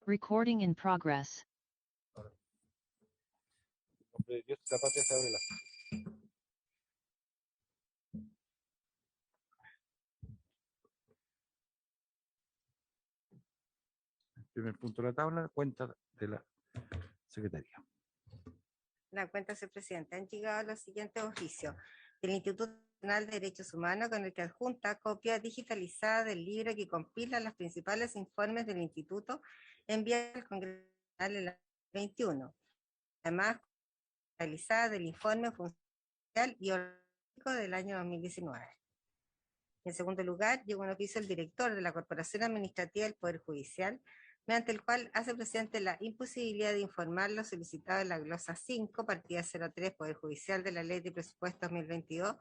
Recording in progress. En nombre de Dios, la patria se abre la. El primer punto de la tabla, cuenta de la Secretaría. La cuenta, señor presidente. Han llegado los siguientes oficios del Instituto Nacional de Derechos Humanos, con el que adjunta copia digitalizada del libro que compila los principales informes del Instituto enviado al Congreso Nacional en el 21. Además, digitalizada del informe funcional y orgánico del año 2019. En segundo lugar, llegó un oficio del director de la Corporación Administrativa del Poder Judicial, mediante el cual hace presente la imposibilidad de informar lo solicitado en la glosa 5, partida 03, Poder Judicial de la Ley de Presupuesto 2022,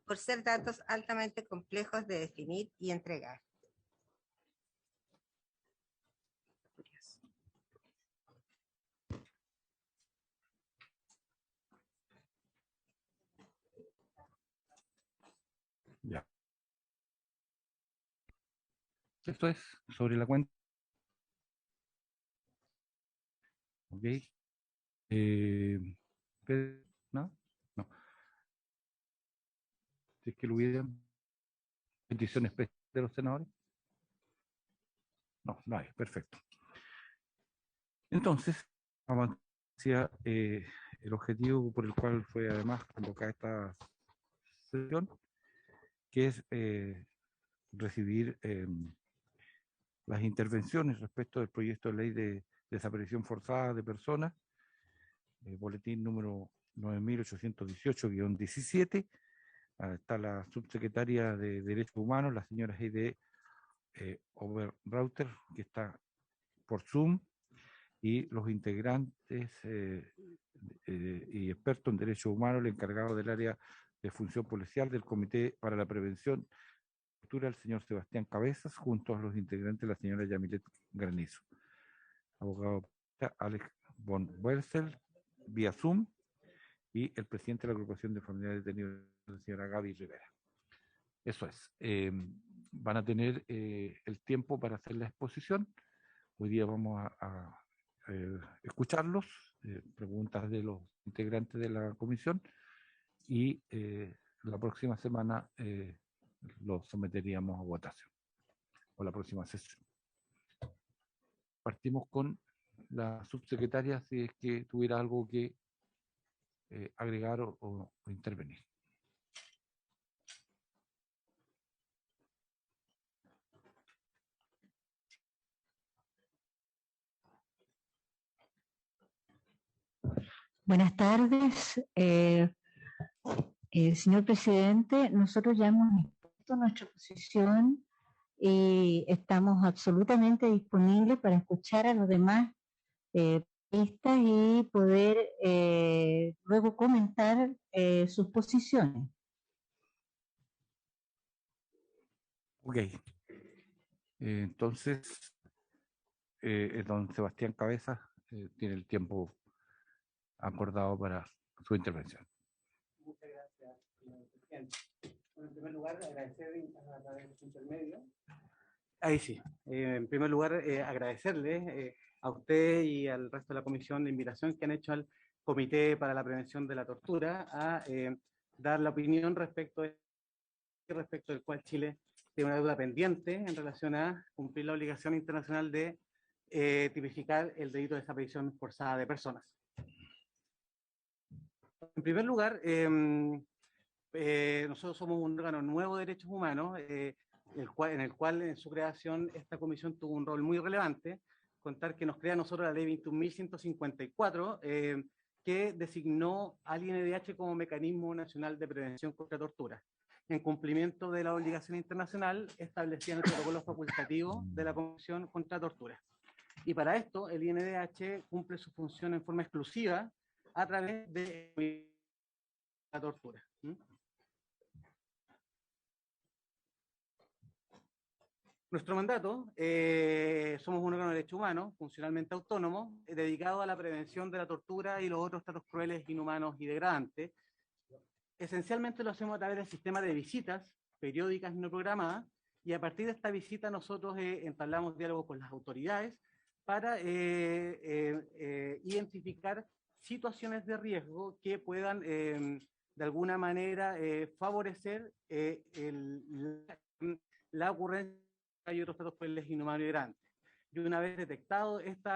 por ser datos altamente complejos de definir y entregar. Curioso. Ya. Esto es sobre la cuenta. Ok. ¿No? No. Si es que lo hubieran petición especial de los senadores. No, no hay. Perfecto. Entonces, vamos hacia el objetivo por el cual fue además convocada esta sesión, que es recibir las intervenciones respecto del proyecto de ley de desaparición forzada de personas, boletín número 9818-17. Está la subsecretaria de Derechos Humanos, la señora Heide Oberrauter, que está por Zoom, y los integrantes y expertos en derechos humanos, el encargado del área de función policial del Comité para la Prevención, el señor Sebastián Cabezas, junto a los integrantes, la señora Yamilet Granizo, abogado Alex von Welzel, vía Zoom, y el presidente de la agrupación de familiares detenidos, la señora Gaby Rivera. Eso es. Van a tener el tiempo para hacer la exposición. Hoy día vamos a escucharlos, preguntas de los integrantes de la comisión, y la próxima semana lo someteríamos a votación, o la próxima sesión. Partimos con la subsecretaria, si es que tuviera algo que agregar o intervenir. Buenas tardes, señor presidente. Nosotros ya hemos expuesto nuestra posición y estamos absolutamente disponibles para escuchar a los demás panelistas y poder luego comentar sus posiciones. Ok. Entonces, don Sebastián Cabezas tiene el tiempo acordado para su intervención. Muchas gracias, señor presidente. Bueno, en primer lugar, agradecer a través de intermedio. Ahí sí. En primer lugar, agradecerle a usted y al resto de la comisión la invitación que han hecho al Comité para la Prevención de la Tortura a dar la opinión respecto del cual Chile tiene una deuda pendiente en relación a cumplir la obligación internacional de tipificar el delito de desaparición forzada de personas. En primer lugar, nosotros somos un órgano nuevo de derechos humanos, en el cual en su creación esta comisión tuvo un rol muy relevante. Contar que nos crea a nosotros la ley 21.154, que designó al INDH como mecanismo nacional de prevención contra tortura, en cumplimiento de la obligación internacional establecida en el protocolo facultativo de la Convención contra Tortura. Y para esto el INDH cumple su función en forma exclusiva a través de la tortura. Nuestro mandato, somos un órgano de derechos humanos, funcionalmente autónomo, dedicado a la prevención de la tortura y los otros tratos crueles, inhumanos y degradantes. Esencialmente lo hacemos a través del sistema de visitas periódicas y no programadas, y a partir de esta visita nosotros entablamos diálogo con las autoridades para identificar situaciones de riesgo que puedan de alguna manera favorecer la ocurrencia de otros tratos crueles, inhumanos y degradantes. Y una vez detectado este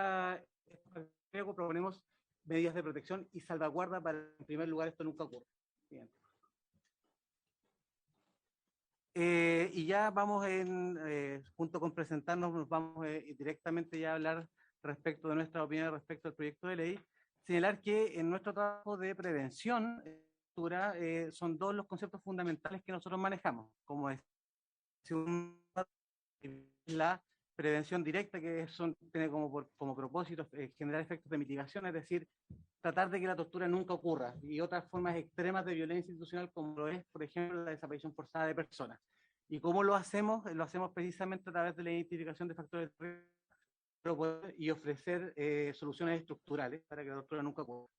riesgo, proponemos medidas de protección y salvaguarda para, en primer lugar, esto nunca ocurra. Bien. Y ya vamos junto con presentarnos, nos vamos directamente ya a hablar respecto de nuestra opinión respecto al proyecto de ley. Señalar que en nuestro trabajo de prevención son dos los conceptos fundamentales que nosotros manejamos, como es la prevención directa, que tiene como propósito generar efectos de mitigación, es decir, tratar de que la tortura nunca ocurra, y otras formas extremas de violencia institucional, como lo es, por ejemplo, la desaparición forzada de personas. ¿Y cómo lo hacemos? Lo hacemos precisamente a través de la identificación de factores de riesgo y ofrecer soluciones estructurales para que la tortura nunca ocurra.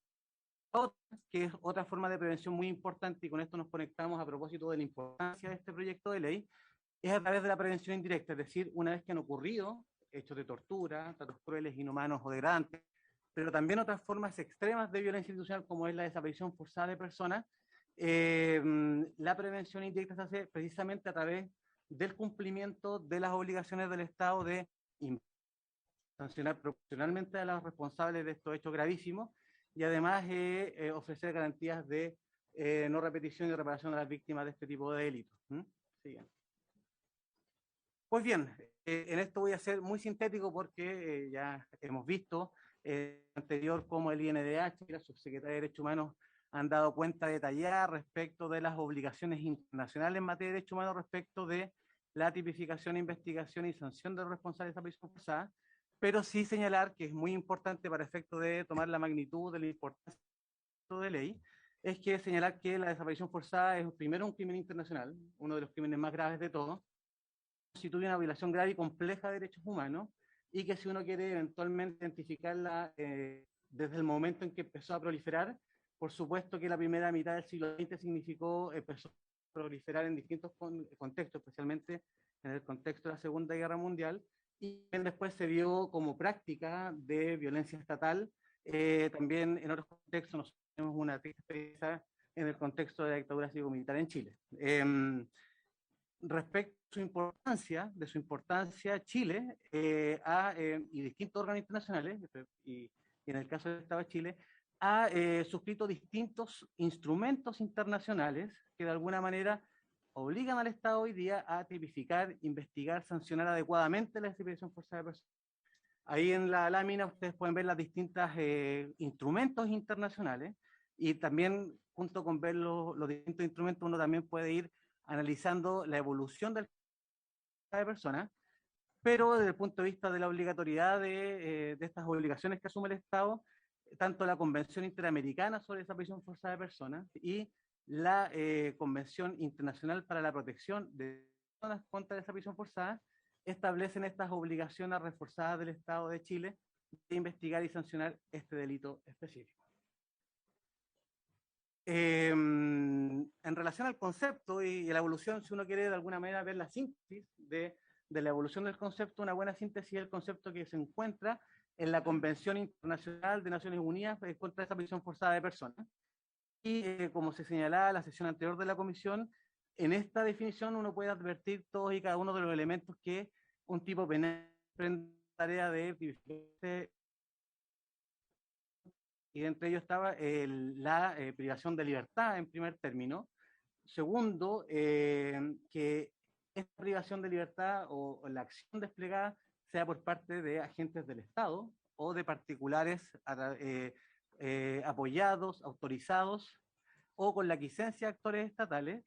Otra, que es otra forma de prevención muy importante, y con esto nos conectamos a propósito de la importancia de este proyecto de ley, es a través de la prevención indirecta, es decir, una vez que han ocurrido hechos de tortura, tratos crueles, inhumanos o degradantes, pero también otras formas extremas de violencia institucional, como es la desaparición forzada de personas, la prevención indirecta se hace precisamente a través del cumplimiento de las obligaciones del Estado de sancionar proporcionalmente a los responsables de estos hechos gravísimos, y además ofrecer garantías de no repetición y reparación a las víctimas de este tipo de delitos. Siguiente. Pues bien, en esto voy a ser muy sintético porque ya hemos visto anterior cómo el INDH y la Subsecretaría de Derechos Humanos han dado cuenta detallada respecto de las obligaciones internacionales en materia de derechos humanos respecto de la tipificación, investigación y sanción de los responsables de desaparición forzada, pero sí señalar que es muy importante para efecto de tomar la magnitud de la importancia de ley, es que señalar que la desaparición forzada es primero un crimen internacional, uno de los crímenes más graves de todos, constituye una violación grave y compleja de derechos humanos, y que si uno quiere eventualmente identificarla desde el momento en que empezó a proliferar, por supuesto que la primera mitad del siglo XX significó empezó a proliferar en distintos contextos, especialmente en el contexto de la Segunda Guerra Mundial, y después se vio como práctica de violencia estatal, también en otros contextos. Nosotros tenemos una triste experiencia en el contexto de la dictadura cívico-militar en Chile. Respecto de su importancia, Chile y distintos órganos internacionales, y en el caso del Estado de Chile, ha suscrito distintos instrumentos internacionales que de alguna manera obligan al Estado hoy día a tipificar, investigar, sancionar adecuadamente la desaparición forzada de personas. Ahí en la lámina ustedes pueden ver los distintos instrumentos internacionales, y también junto con ver los distintos instrumentos uno también puede ir analizando la evolución de personas, pero desde el punto de vista de la obligatoriedad de estas obligaciones que asume el Estado, tanto la Convención Interamericana sobre Desaparición Forzada de Personas y la Convención Internacional para la Protección de Personas contra la Desaparición Forzada establecen estas obligaciones reforzadas del Estado de Chile de investigar y sancionar este delito específico. En relación al concepto y la evolución, si uno quiere de alguna manera ver la síntesis de la evolución del concepto, una buena síntesis es el concepto que se encuentra en la Convención Internacional de Naciones Unidas contra la Desaparición Forzada de Personas. Y como se señalaba en la sesión anterior de la comisión, en esta definición uno puede advertir todos y cada uno de los elementos que un tipo penal prende tarea de tipificar, y entre ellos estaba la privación de libertad en primer término. Segundo, que esta privación de libertad o la acción desplegada sea por parte de agentes del Estado o de particulares apoyados, autorizados o con la quiescencia de actores estatales.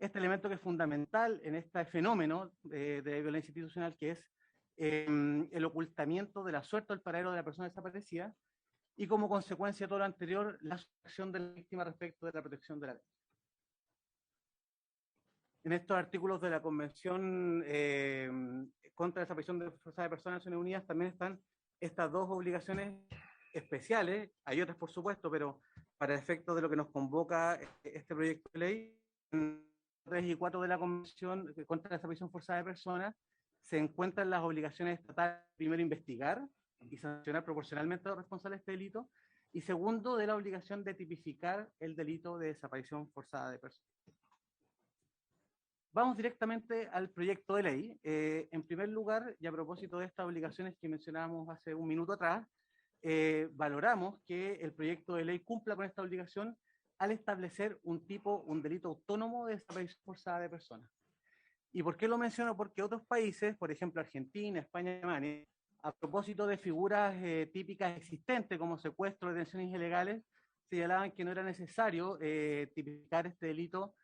Este elemento que es fundamental en este fenómeno de violencia institucional, que es el ocultamiento de la suerte o el paradero de la persona desaparecida, y como consecuencia de todo lo anterior, la acción de la víctima respecto de la protección de la ley. En estos artículos de la Convención contra la Desaparición Forzada de Personas de Naciones Unidas también están estas dos obligaciones especiales. Hay otras, por supuesto, pero para efectos de lo que nos convoca este proyecto de ley, en 3 y 4 de la Convención contra la Desaparición Forzada de Personas se encuentran las obligaciones estatales: primero investigar, y sancionar proporcionalmente a los responsables de este delito. Y segundo, de la obligación de tipificar el delito de desaparición forzada de personas. Vamos directamente al proyecto de ley. En primer lugar, y a propósito de estas obligaciones que mencionábamos hace un minuto atrás, valoramos que el proyecto de ley cumpla con esta obligación al establecer un delito autónomo de desaparición forzada de personas. ¿Y por qué lo menciono? Porque otros países, por ejemplo Argentina, España y Alemania, a propósito de figuras típicas existentes como secuestro, detenciones ilegales, señalaban que no era necesario tipificar este delito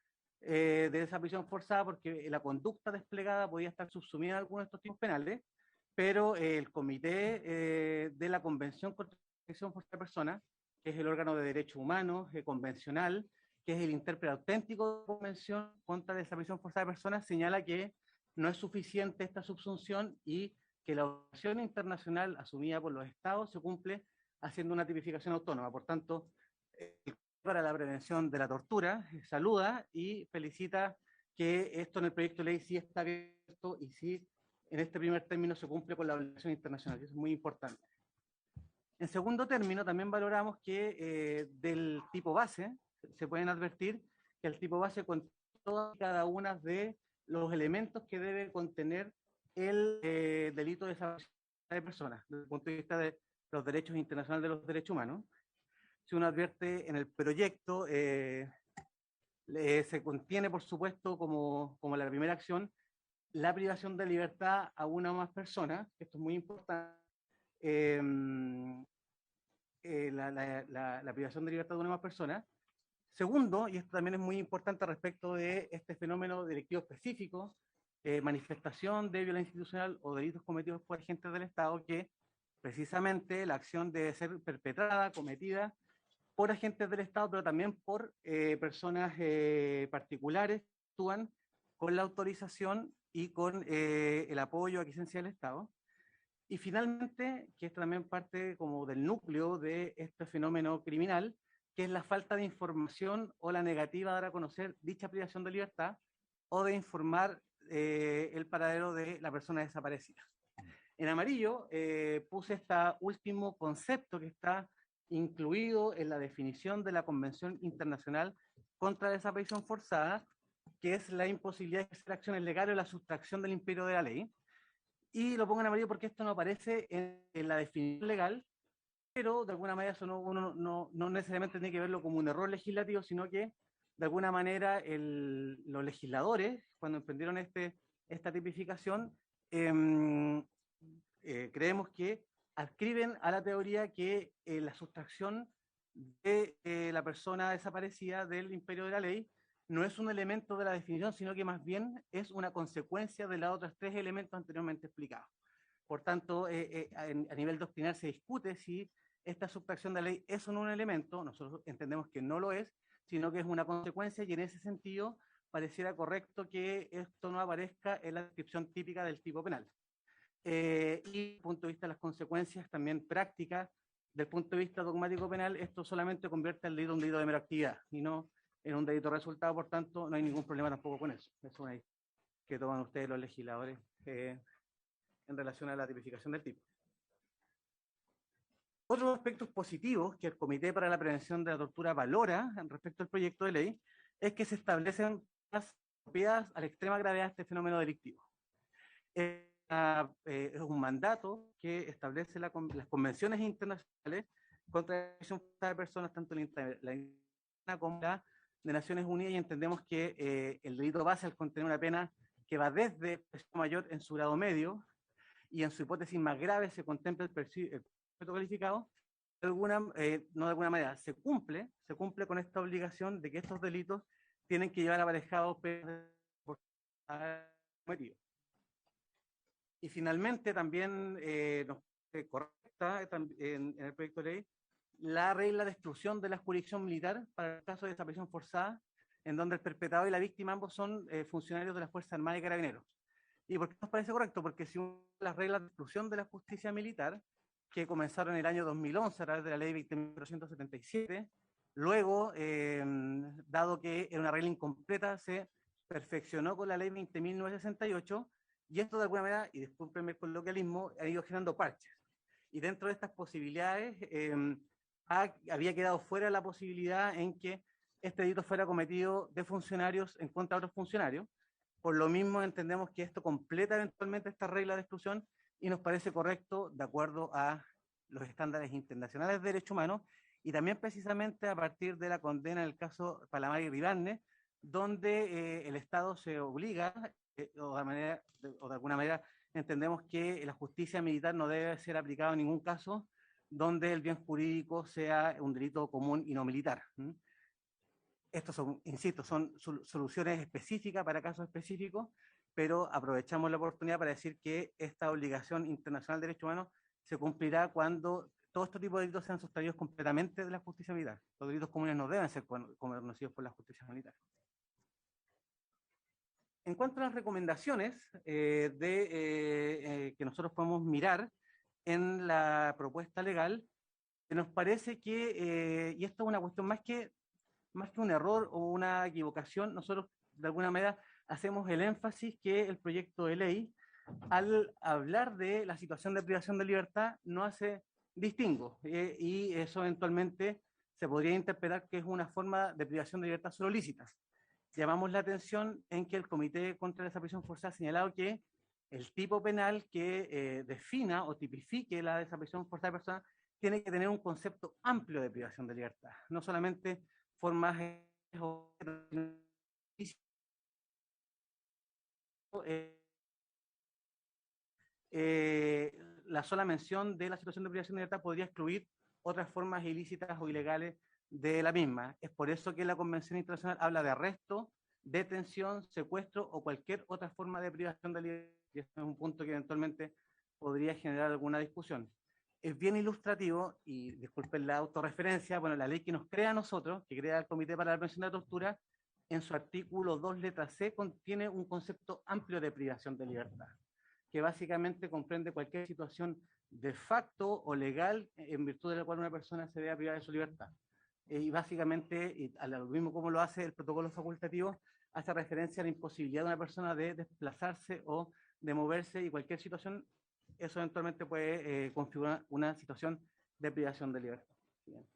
de desaparición forzada porque la conducta desplegada podía estar subsumida en algunos de estos tipos penales, pero el Comité de la Convención contra la Desaparición Forzada de Personas, que es el órgano de derechos humanos convencional, que es el intérprete auténtico de la Convención contra la Desaparición Forzada de Personas, señala que no es suficiente esta subsunción y que la obligación internacional asumida por los estados se cumple haciendo una tipificación autónoma. Por tanto, para la prevención de la tortura saluda y felicita que esto en el proyecto de ley sí está abierto y sí en este primer término se cumple con la obligación internacional, que es muy importante. En segundo término, también valoramos que del tipo base se pueden advertir que el tipo base contiene todas y cada una de los elementos que debe contener el delito de desaparición de personas, desde el punto de vista de los derechos internacionales de los derechos humanos. Si uno advierte en el proyecto, se contiene, por supuesto, como la primera acción, la privación de libertad a una o más personas, esto es muy importante, la privación de libertad de una o más personas. Segundo, y esto también es muy importante respecto de este fenómeno delictivo específico, manifestación de violencia institucional o delitos cometidos por agentes del Estado, que precisamente la acción debe ser perpetrada, cometida por agentes del Estado, pero también por personas particulares que actúan con la autorización y con el apoyo a quiesencia del Estado. Y finalmente, que esto también parte como del núcleo de este fenómeno criminal, que es la falta de información o la negativa de dar a conocer dicha privación de libertad o de informar el paradero de la persona desaparecida. En amarillo puse este último concepto que está incluido en la definición de la Convención Internacional contra la Desaparición Forzada, que es la imposibilidad de ejercer acciones legales o la sustracción del imperio de la ley. Y lo pongo en amarillo porque esto no aparece en la definición legal, pero de alguna manera eso uno no necesariamente tiene que verlo como un error legislativo, sino que de alguna manera los legisladores, cuando emprendieron esta tipificación, creemos que adscriben a la teoría que la sustracción de la persona desaparecida del imperio de la ley no es un elemento de la definición, sino que más bien es una consecuencia de los otros tres elementos anteriormente explicados. Por tanto, a nivel doctrinal se discute si esta sustracción de la ley es o no un elemento. Nosotros entendemos que no lo es, sino que es una consecuencia, y en ese sentido pareciera correcto que esto no aparezca en la descripción típica del tipo penal. Y desde el punto de vista de las consecuencias también prácticas, del punto de vista dogmático penal, esto solamente convierte el delito en un delito de mera actividad y no en un delito resultado, por tanto no hay ningún problema tampoco con eso. Eso es que toman ustedes los legisladores en relación a la tipificación del tipo. Otros aspectos positivos que el Comité para la Prevención de la Tortura valora respecto al proyecto de ley es que se establecen las apropiadas a la extrema gravedad de este fenómeno delictivo. Es un mandato que establece las convenciones internacionales contra la desaparición forzada de personas, tanto la interna como la de Naciones Unidas, y entendemos que el delito base al contener una pena que va desde prisión mayor en su grado medio y en su hipótesis más grave se contempla el perfecto calificado, no de alguna manera se cumple con esta obligación de que estos delitos tienen que llevar aparejados penas por cometido. Y finalmente también nos correcta en el proyecto de ley la regla de exclusión de la jurisdicción militar para el caso de desaparición forzada, en donde el perpetrador y la víctima ambos son funcionarios de las Fuerzas Armadas y Carabineros. ¿Y por qué nos parece correcto? Porque si las reglas de exclusión de la justicia militar, que comenzaron en el año 2011 a través de la ley 20.477, luego, dado que era una regla incompleta, se perfeccionó con la ley 20.968, y esto de alguna manera, y discúlpenme el coloquialismo, ha ido generando parches. y dentro de estas posibilidades había quedado fuera la posibilidad en que este delito fuera cometido de funcionarios en contra de otros funcionarios. Por lo mismo entendemos que esto completa eventualmente esta regla de exclusión y nos parece correcto de acuerdo a los estándares internacionales de derechos humanos y también precisamente a partir de la condena en el caso Palamar y Ribarne, donde el Estado se obliga, o de alguna manera entendemos que la justicia militar no debe ser aplicada en ningún caso donde el bien jurídico sea un delito común y no militar. Estos son, insisto, son soluciones específicas para casos específicos, pero aprovechamos la oportunidad para decir que esta obligación internacional de derechos humanos se cumplirá cuando todo este tipo de delitos sean sustraídos completamente de la justicia militar. Los delitos comunes no deben ser conocidos por la justicia militar. En cuanto a las recomendaciones que nosotros podemos mirar en la propuesta legal, nos parece que, y esto es una cuestión más que un error o una equivocación, nosotros de alguna manera hacemos el énfasis que el proyecto de ley, al hablar de la situación de privación de libertad, no hace distingo, y eso eventualmente se podría interpretar que es una forma de privación de libertad solo lícita. Llamamos la atención en que el Comité contra la Desaparición Forzada ha señalado que el tipo penal que defina o tipifique la desaparición forzada de personas tiene que tener un concepto amplio de privación de libertad, no solamente formas la sola mención de la situación de privación de libertad podría excluir otras formas ilícitas o ilegales de la misma. Es por eso que la Convención Internacional habla de arresto, detención, secuestro o cualquier otra forma de privación de libertad. Y este es un punto que eventualmente podría generar alguna discusión. Es bien ilustrativo, y disculpen la autorreferencia, bueno, la ley que nos crea a nosotros, que crea el Comité para la Prevención de la Tortura, en su artículo 2, letra C, contiene un concepto amplio de privación de libertad, que básicamente comprende cualquier situación de facto o legal en virtud de la cual una persona se vea privada de su libertad. Y básicamente, y a lo mismo como lo hace el protocolo facultativo, hace referencia a la imposibilidad de una persona de desplazarse o de moverse, y cualquier situación, eso eventualmente puede configurar una situación de privación de libertad. Bien.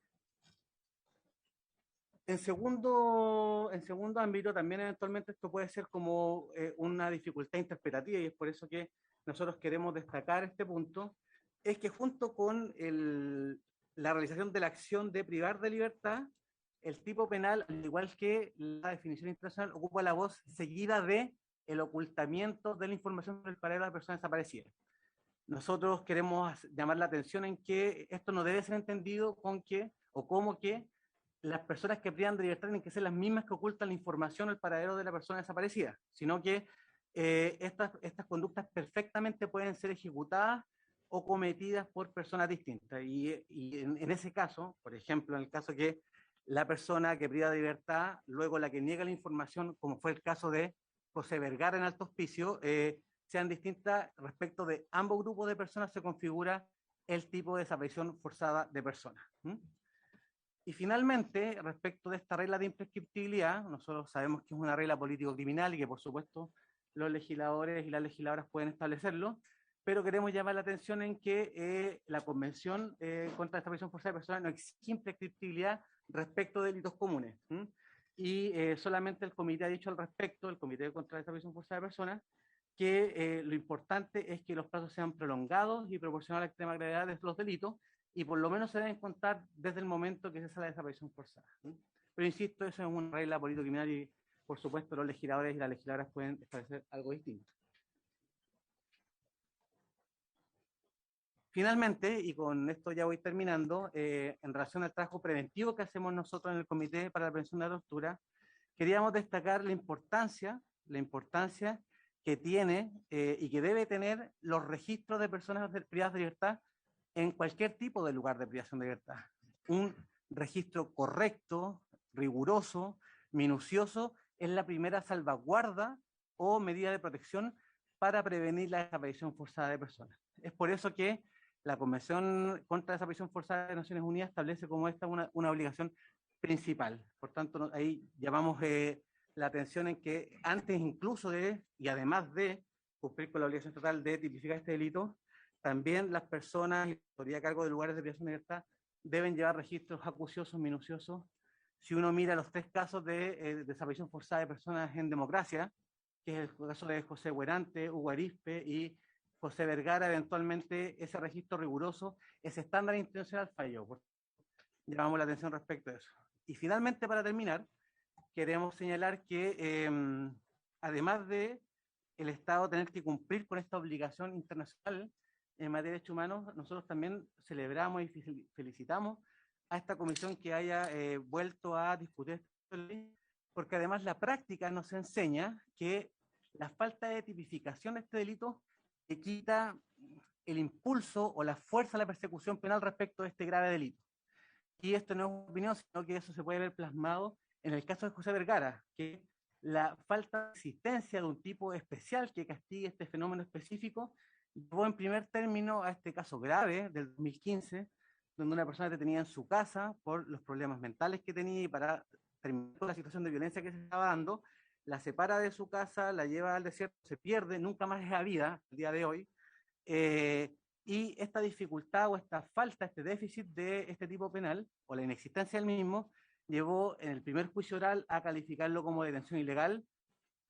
En segundo ámbito, también eventualmente esto puede ser como una dificultad interpretativa, y es por eso que nosotros queremos destacar este punto, es que junto con la realización de la acción de privar de libertad, el tipo penal, al igual que la definición internacional, ocupa la voz seguida de el ocultamiento de la información sobre el paradero de la persona desaparecida. Nosotros queremos llamar la atención en que esto no debe ser entendido con que, o como que, las personas que privan de libertad tienen que ser las mismas que ocultan la información al paradero de la persona desaparecida, sino que estas conductas perfectamente pueden ser ejecutadas o cometidas por personas distintas. Y en ese caso, por ejemplo, en el caso que la persona que priva de libertad, luego la que niega la información, como fue el caso de José Vergara en Alto Hospicio, sean distintas respecto de ambos grupos de personas, se configura el tipo de desaparición forzada de personas. Y finalmente, respecto de esta regla de imprescriptibilidad, nosotros sabemos que es una regla político-criminal y que por supuesto los legisladores y las legisladoras pueden establecerlo, pero queremos llamar la atención en que la Convención contra la Desaparición Forzada de Personas no exige imprescriptibilidad respecto de delitos comunes. Y solamente el comité ha dicho al respecto, el Comité contra la Desaparición Forzada de Personas, que lo importante es que los plazos sean prolongados y proporcional a la extrema gravedad de los delitos, y por lo menos se deben contar desde el momento que cesa la desaparición forzada. Pero insisto, eso es una regla político-criminal y por supuesto los legisladores y las legisladoras pueden establecer algo distinto. Finalmente, y con esto ya voy terminando, en relación al trabajo preventivo que hacemos nosotros en el Comité para la Prevención de la Tortura, queríamos destacar la importancia que tiene y que debe tener los registros de personas privadas de libertad en cualquier tipo de lugar de privación de libertad. Un registro correcto, riguroso, minucioso, es la primera salvaguarda o medida de protección para prevenir la desaparición forzada de personas. Es por eso que la Convención contra la Desaparición Forzada de Naciones Unidas establece como esta una obligación principal. Por tanto, ahí llamamos la atención en que antes incluso de, y además de cumplir con la obligación total de tipificar este delito, También las personas y la autoridad a cargo de lugares de privación de libertad deben llevar registros acuciosos, minuciosos. Si uno mira los 3 casos de desaparición forzada de personas en democracia, que es el caso de José Huerante, Hugo Arizpe y José Vergara, eventualmente ese registro riguroso, ese estándar institucional falló. Llamamos la atención respecto a eso. Y finalmente, para terminar, queremos señalar que además de el Estado tener que cumplir con esta obligación internacional en materia de derechos humanos, nosotros también celebramos y felicitamos a esta comisión que haya vuelto a discutir esta ley, porque además la práctica nos enseña que la falta de tipificación de este delito le quita el impulso o la fuerza a la persecución penal respecto de este grave delito. Y esto no es opinión, sino que eso se puede ver plasmado en el caso de José Vergara, que la falta de existencia de un tipo especial que castigue este fenómeno específico llevó en primer término a este caso grave del 2015, donde una persona detenida en su casa por los problemas mentales que tenía y para terminar con la situación de violencia que se estaba dando, la separa de su casa, la lleva al desierto, se pierde, nunca más es a vida el día de hoy. Y esta dificultad o esta falta, este déficit de este tipo penal, o la inexistencia del mismo, llevó en el primer juicio oral a calificarlo como detención ilegal,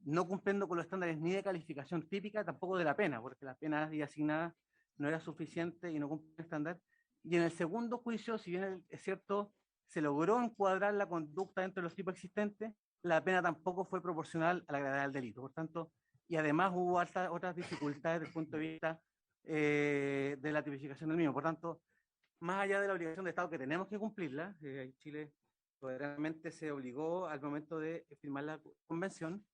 no cumpliendo con los estándares ni de calificación típica, tampoco de la pena, porque la pena asignada no era suficiente y no cumplía el estándar. Y en el segundo juicio, si bien es cierto, se logró encuadrar la conducta dentro de los tipos existentes, la pena tampoco fue proporcional a la gravedad del delito. Por tanto, y además hubo otras dificultades desde el punto de vista de la tipificación del mismo. Por tanto, más allá de la obligación de Estado que tenemos que cumplirla, Chile soberanamente se obligó al momento de firmar la convención,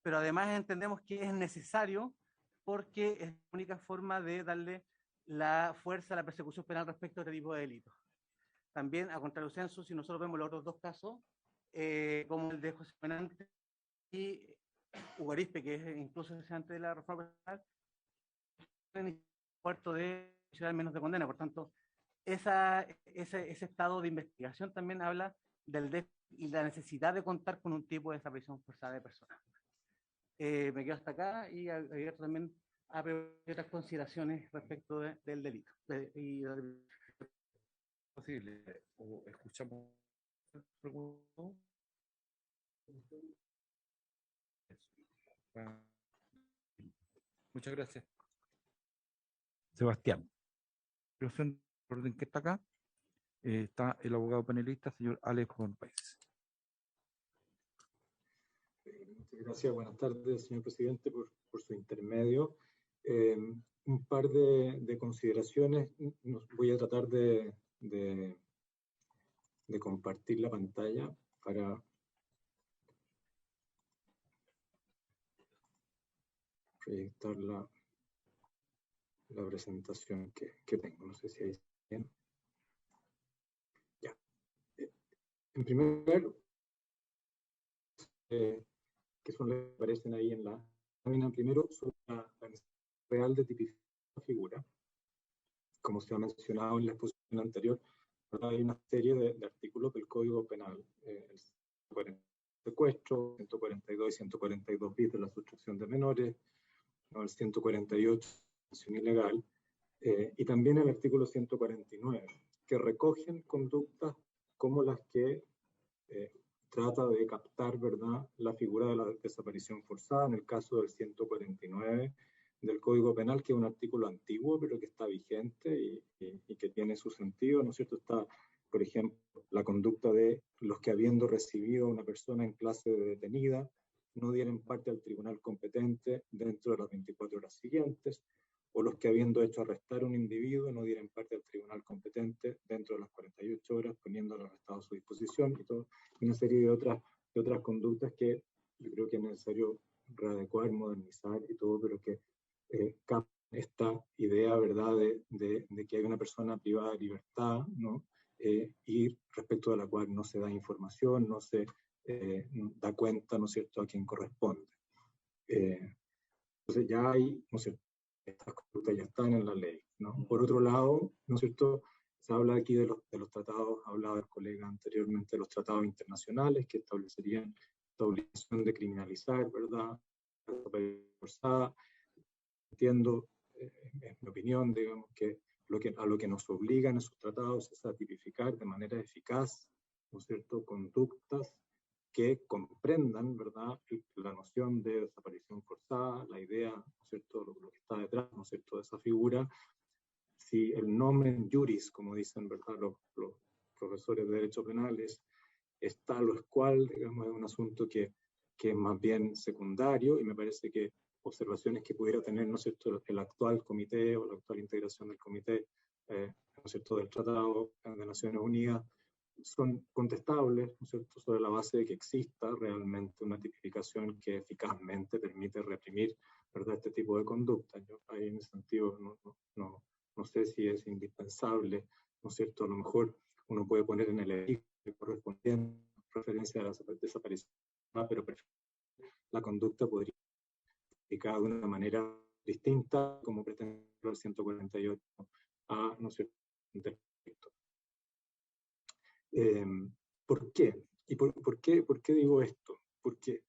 pero además entendemos que es necesario porque es la única forma de darle la fuerza a la persecución penal respecto a este tipo de delitos. También, a contrario censo, si nosotros vemos los otros 2 casos, como el de José Fernández y Hugo Arizpe, que es incluso antes de la reforma penal, en puerto de ciudad menos de condena. Por tanto, ese estado de investigación también habla del déficit y la necesidad de contar con un tipo de desaparición forzada de personas. Me quedo hasta acá y abierto también a otras consideraciones respecto del delito. Posible, o escuchamos. Muchas gracias. Sebastián. En orden que está acá, está el abogado panelista, señor Alex Juan País. Muchas gracias, buenas tardes, señor presidente, por su intermedio. Un par de consideraciones. Voy a tratar de compartir la pantalla para proyectar la presentación que tengo. No sé si ahí está bien. Ya. En primer lugar, que son las que aparecen ahí en la lámina, primero sobre la necesidad real de tipificar la figura. Como se ha mencionado en la exposición anterior, hay una serie de artículos del Código Penal, el 140 secuestro, 142 y 142 bis de la sustracción de menores, ¿no? El 148 detención ilegal, y también el artículo 149, que recogen conductas como las que trata de captar, ¿verdad?, la figura de la desaparición forzada, en el caso del 149 del Código Penal, que es un artículo antiguo, pero que está vigente y que tiene su sentido, ¿no es cierto? Está, por ejemplo, la conducta de los que, habiendo recibido a una persona en clase de detenida, no dieran parte al tribunal competente dentro de las 24 horas siguientes, o los que, habiendo hecho arrestar a un individuo, no dieran parte al tribunal competente dentro de las 48 horas, poniéndolo arrestado a su disposición, y todo, y una serie de otras conductas que yo creo que es necesario readecuar, modernizar y todo, pero que captan esta idea, ¿verdad?, de que hay una persona privada de libertad, ¿no? Y respecto de la cual no se da información, no se da cuenta, ¿no es cierto?, a quien corresponde. Entonces ya hay, ¿no es cierto?, estas conductas ya están en la ley, ¿no? Por otro lado, ¿no es cierto?, se habla aquí de los tratados, ha hablado el colega anteriormente de los tratados internacionales que establecerían esta obligación de criminalizar, ¿verdad?, la forzada. Entiendo es mi opinión, digamos, que a lo que nos obligan esos tratados es a tipificar de manera eficaz, ¿no es cierto?, conductas que comprendan, ¿verdad?, la noción de desaparición forzada, la idea, ¿no es cierto?, lo que está detrás, ¿no es cierto?, de esa figura. Si el nomen juris, como dicen, ¿verdad?, los profesores de Derecho Penal, está lo cual, digamos, es un asunto que es más bien secundario, y me parece que observaciones que pudiera tener, ¿no es cierto?, el actual comité o la actual integración del comité, ¿no es cierto?, del Tratado de Naciones Unidas, son contestables, ¿no es cierto?, sobre la base de que exista realmente una tipificación que eficazmente permite reprimir, ¿verdad?, este tipo de conducta. Yo ahí en ese sentido no sé si es indispensable, ¿no es cierto?, a lo mejor uno puede poner en el edificio correspondiente referencia a la desaparición, pero la conducta podría ser de una manera distinta, como pretende el 148 a, ¿no es cierto?, ¿por qué? ¿Y por qué digo esto? Porque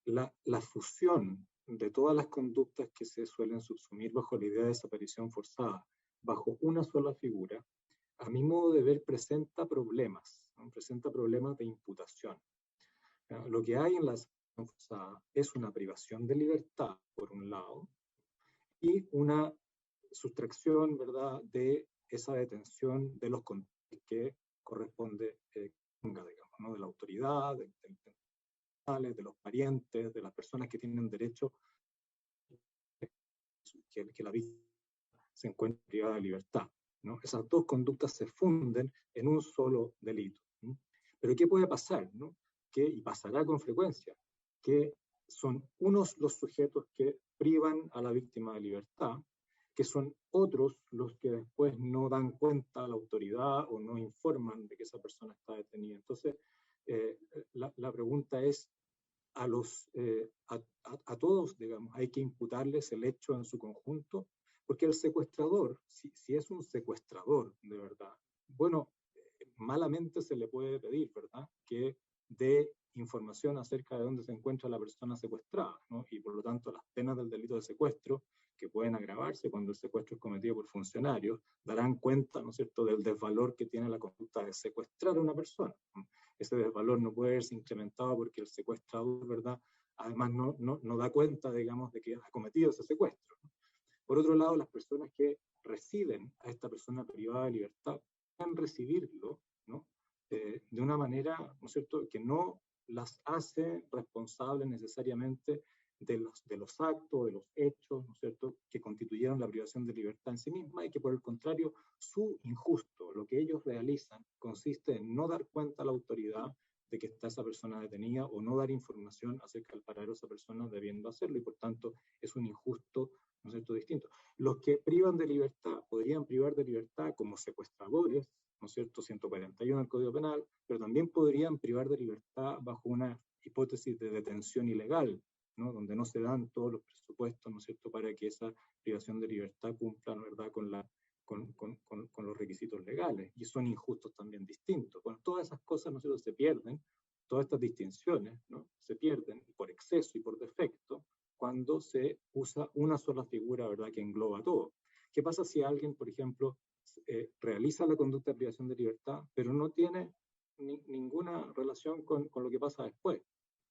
la fusión de todas las conductas que se suelen subsumir bajo la idea de desaparición forzada, bajo una sola figura, a mi modo de ver presenta problemas, ¿no? Presenta problemas de imputación. Lo que hay en la desaparición forzada es una privación de libertad, por un lado, y una sustracción, ¿verdad?, de esa detención de los controles que corresponde, digamos, ¿no?, de la autoridad, de los parientes, de las personas que tienen derecho que la víctima se encuentre privada de libertad, ¿no? Esas dos conductas se funden en un solo delito, ¿no? Pero ¿qué puede pasar, ¿no? Y pasará con frecuencia, que son unos los sujetos que privan a la víctima de libertad, que son otros los que después no dan cuenta a la autoridad o no informan de que esa persona está detenida. Entonces, la pregunta es, a todos, digamos, hay que imputarles el hecho en su conjunto, porque el secuestrador, si es un secuestrador de verdad, bueno, malamente se le puede pedir, ¿verdad?, que dé información acerca de dónde se encuentra la persona secuestrada, ¿no? Y por lo tanto las penas del delito de secuestro, que pueden agravarse cuando el secuestro es cometido por funcionarios, darán cuenta, ¿no es cierto?, del desvalor que tiene la conducta de secuestrar a una persona, ¿no? Ese desvalor no puede verse incrementado porque el secuestrador, ¿verdad?, además no da cuenta, digamos, de que ha cometido ese secuestro, ¿no? Por otro lado, las personas que reciben a esta persona privada de libertad pueden recibirlo, ¿no?, de una manera, ¿no es cierto?, que no las hace responsables necesariamente de los actos, de los hechos, ¿no es cierto?, que constituyeron la privación de libertad en sí misma, y que por el contrario, su injusto, lo que ellos realizan, consiste en no dar cuenta a la autoridad de que está esa persona detenida, o no dar información acerca del paradero de esa persona debiendo hacerlo, y por tanto es un injusto, ¿no es cierto?, distinto. Los que privan de libertad podrían privar de libertad como secuestradores, ¿no es cierto?, 141 del Código Penal, pero también podrían privar de libertad bajo una hipótesis de detención ilegal, ¿no?, donde no se dan todos los presupuestos, ¿no es cierto?, para que esa privación de libertad cumpla, ¿no?, ¿verdad?, con los requisitos legales, y son injustos también distintos. Bueno, todas esas cosas, ¿no es cierto?, se pierden, todas estas distinciones, ¿no?, se pierden por exceso y por defecto cuando se usa una sola figura, ¿verdad?, que engloba todo. ¿Qué pasa si alguien, por ejemplo, realiza la conducta de privación de libertad, pero no tiene ninguna relación con lo que pasa después?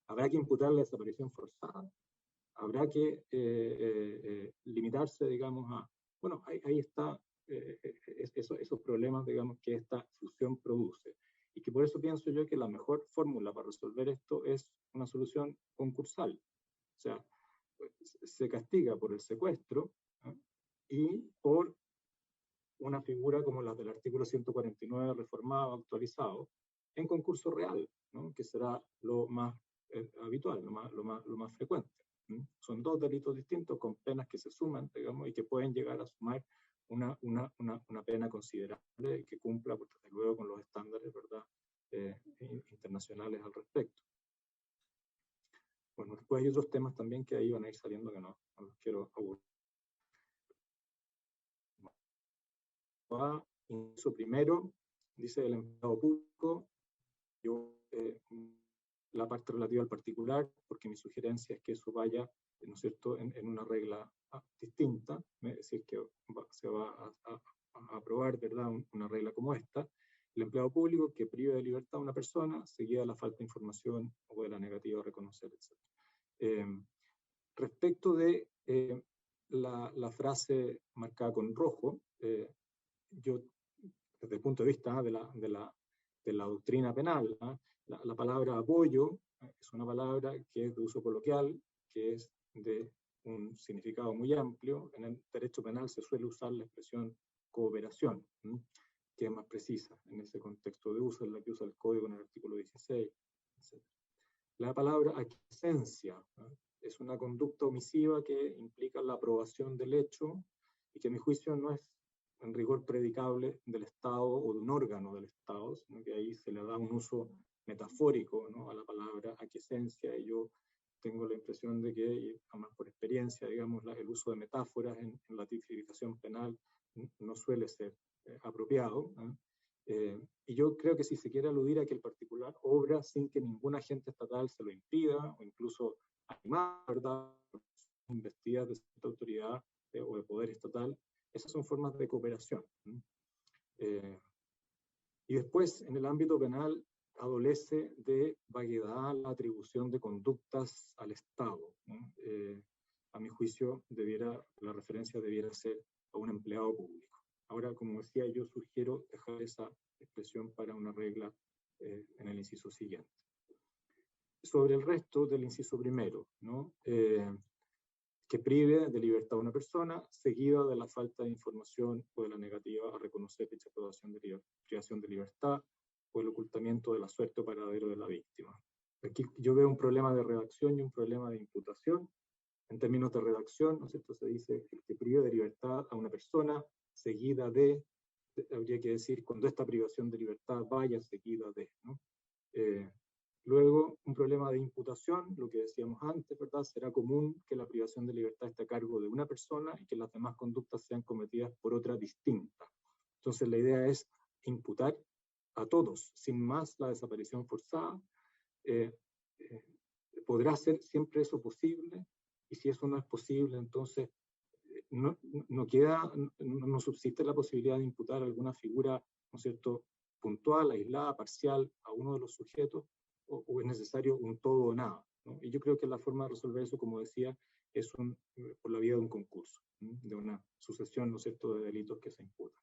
¿Habrá que imputarle desaparición forzada? ¿Habrá que limitarse, digamos, bueno, ahí está esos problemas, digamos, que esta fusión produce. Y que por eso pienso yo que la mejor fórmula para resolver esto es una solución concursal. O sea, se castiga por el secuestro, ¿eh?, y por una figura como la del artículo 149 reformado, actualizado, en concurso real, ¿no?, que será lo más habitual, lo más frecuente. Son dos delitos distintos con penas que se suman, digamos, y que pueden llegar a sumar una pena considerable que cumpla, pues, desde luego, con los estándares, ¿verdad?, internacionales al respecto. Bueno, después hay otros temas también que ahí van a ir saliendo que no los quiero aburrir. Inciso primero, dice el empleado público, yo la parte relativa al particular, porque mi sugerencia es que eso vaya, ¿no es cierto?, en una regla distinta, es decir, que se va a aprobar, ¿verdad?, una regla como esta. El empleado público que prive de libertad a una persona, seguida de la falta de información o de la negativa a reconocer, etc. Respecto de la frase marcada con rojo, yo, desde el punto de vista de la doctrina penal, la palabra apoyo es una palabra que es de uso coloquial, que es de un significado muy amplio. En el derecho penal se suele usar la expresión cooperación, que es más precisa en ese contexto de uso, en la que usa el código en el artículo 16, etc. La palabra aquiescencia es una conducta omisiva que implica la aprobación del hecho y que a mi juicio no es en rigor predicable del Estado o de un órgano del Estado, sino que ahí se le da un uso metafórico, ¿no?, a la palabra aquiescencia, y yo tengo la impresión de que, y además por experiencia, digamos, el uso de metáforas en la tipificación penal no suele ser apropiado, ¿no? Y yo creo que si se quiere aludir a que el particular obra sin que ningún agente estatal se lo impida, o incluso animar, ¿verdad?, investidas de cierta autoridad o de poder estatal, esas son formas de cooperación. Y después, en el ámbito penal, adolece de vaguedad la atribución de conductas al Estado, ¿no? A mi juicio, la referencia debiera ser a un empleado público. Ahora, como decía, yo sugiero dejar esa expresión para una regla en el inciso siguiente. Sobre el resto del inciso primero, ¿no?, que prive de libertad a una persona, seguida de la falta de información o de la negativa a reconocer dicha privación de libertad o el ocultamiento de la suerte o paradero de la víctima. Aquí yo veo un problema de redacción y un problema de imputación. En términos de redacción, ¿no es cierto?, se dice el que prive de libertad a una persona, seguida de, habría que decir, cuando esta privación de libertad vaya seguida de, ¿no? Luego, un problema de imputación, lo que decíamos antes, ¿verdad? Será común que la privación de libertad esté a cargo de una persona y que las demás conductas sean cometidas por otra distinta. Entonces, la idea es imputar a todos, sin más, la desaparición forzada. ¿Podrá ser siempre eso posible? Y si eso no es posible, entonces no subsiste la posibilidad de imputar alguna figura, ¿no es cierto?, puntual, aislada, parcial, a uno de los sujetos, o es necesario un todo o nada, ¿no? Y yo creo que la forma de resolver eso, como decía, es por la vía de un concurso, ¿no?, de una sucesión, ¿no es cierto?, de delitos que se imputan.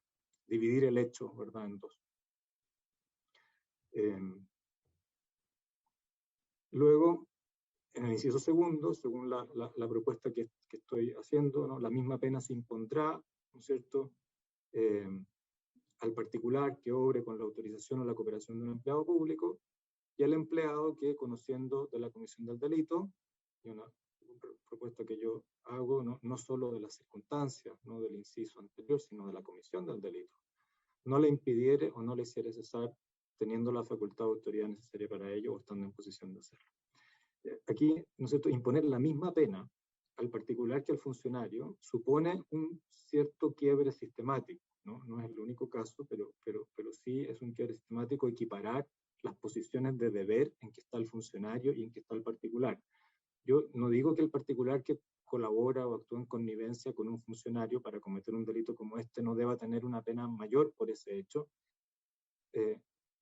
Dividir el hecho, ¿verdad?, en dos. Luego, en el inciso segundo, según la propuesta que estoy haciendo, ¿no?, la misma pena se impondrá, ¿no es cierto?, al particular que obre con la autorización o la cooperación de un empleado público, y al empleado que, conociendo de la comisión del delito, y una propuesta que yo hago, no solo de las circunstancias, no del inciso anterior, sino de la comisión del delito, no le impidiere o no le hiciere cesar, teniendo la facultad o autoridad necesaria para ello o estando en posición de hacerlo. Aquí, ¿no es cierto?, imponer la misma pena al particular que al funcionario supone un cierto quiebre sistemático, ¿no? No es el único caso, pero sí es un quiebre sistemático equiparar las posiciones de deber en que está el funcionario y en que está el particular. Yo no digo que el particular que colabora o actúa en connivencia con un funcionario para cometer un delito como este no deba tener una pena mayor por ese hecho.